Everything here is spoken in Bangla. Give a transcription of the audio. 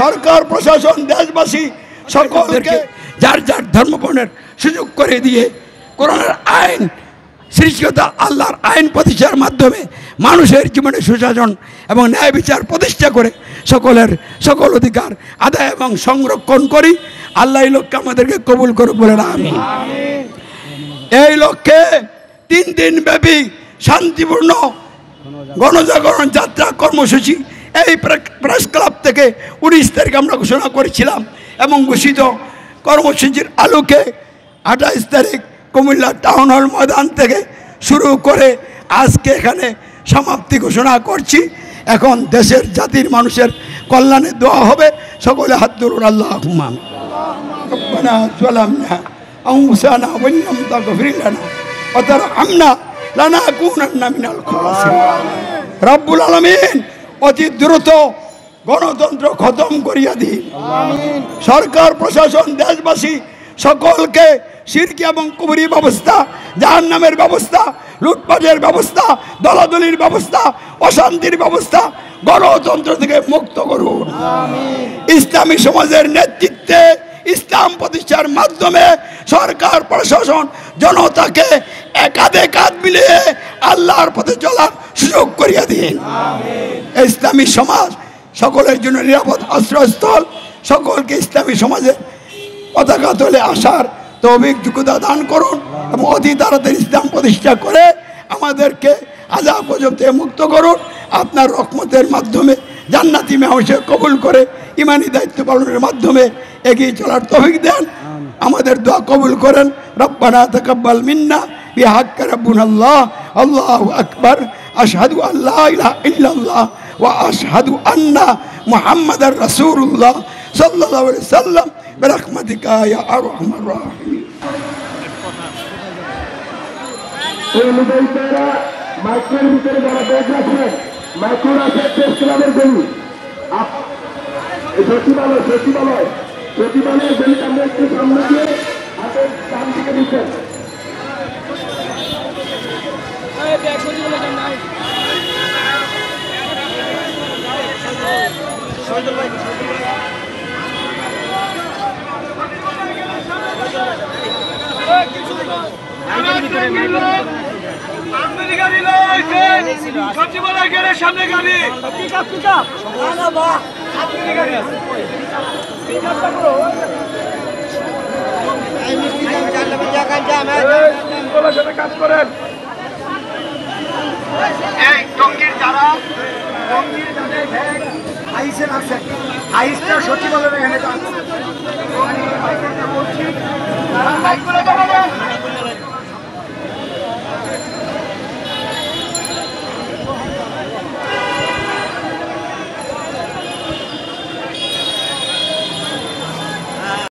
সরকার প্রশাসন দেশবাসী সকলকে যার যার ধর্মপণের সুযোগ করে দিয়ে কোরআনের আইন সৃষ্টিকর্তা আল্লাহর আইন প্রতিষ্ঠার মাধ্যমে মানুষের জীবনে সুশাসন এবং ন্যায় বিচার প্রতিষ্ঠা করে সকল অধিকার আদায় এবং সংরক্ষণ করি। আল্লাহ এই লক্ষ্যে আমাদেরকে কবুল করুক বলেন আমিন। এই লক্ষ্যে 3 দিন ব্যাপী শান্তিপূর্ণ গণজাগরণ যাত্রা কর্মসূচি এই প্রেস ক্লাব থেকে 19 তারিখ আমরা ঘোষণা করেছিলাম এবং ঘোষিত কর্মসূচির আলোকে 28 তারিখ কুমিল্লা টাউন হল ময়দান থেকে শুরু করে আজকে এখানে সমাপ্তি ঘোষণা করছি। এখন দেশের জাতির মানুষের কল্যাণে দোয়া হবে। সকলে হাত ধরুন। আল্লাহুম্মা রব্বানা যালামনা আনফুসানা ওয়া ইল্লাম তাগফির লানা ওয়া তারহামনা লানাকুনান্না মিনাল খাসিরিন। রব্বুল আলামিন অতি দ্রুত গণতন্ত্র খতম করিয়া দিন। সরকার প্রশাসন দেশবাসী সকলকে শিরকি এবং কুফরি ব্যবস্থা, জাহান্নামের ব্যবস্থা, লুটপাটের ব্যবস্থা, দলাদলির ব্যবস্থা, অশান্তির ব্যবস্থা, গণতন্ত্র থেকে মুক্ত করুন। ইসলামী সমাজের নেতৃত্বে ইসলাম প্রতিষ্ঠার মাধ্যমে সরকার প্রশাসন জনতাকে একাধে কাঁধ মিলিয়ে আল্লাহর পথে চলার সুযোগ করিয়া দিন। ইসলামী সমাজ সকলের জন্য নিরাপদ আশ্রয়স্থল। সকলকে ইসলামী সমাজের পতাকা তলে আসার তৌফিক যোগ্যতা দান করুন এবং অতি তাড়াতাড়ি ইসলাম প্রতিষ্ঠা করে আমাদেরকে আযাব গজব থেকে মুক্ত করুন। আপনার রহমতের মাধ্যমে জান্নাতি মেহমানকে কবুল করে ইমানি দায়িত্ব পালনের মাধ্যমে এগিয়ে চলার তৌফিক দেন। আমাদের দোয়া কবুল করেন। রব্বানা তাকাব্বাল মিন্না বিহাক্কি রাব্বুনাল্লাহ। আল্লাহু আকবার। আশহাদু আল্লা ইলাহা ইল্লাল্লাহ ওয়া আশহাদু আন্না মুহাম্মাদার রাসূলুল্লাহ সাল্লাল্লাহু আলাইহি ওয়াসাল্লাম বিরহমাতিকা ইয়া আরহামার রাহিমিন। এই মুজাহিদরা মাইকের ভিতরে যারা বসে আছেন, মাইকুর আছে প্রেস ক্লাবের গলি, সচিবালয়ের গলিটা আমরা একটু সামনে দিয়ে হাতের ডান দিকে দিচ্ছেন। সচিবালয় গেলে সামনে গাড়ি কাজ করেন। এই টঙ্গীর যারা সচিবালয়ের এখানে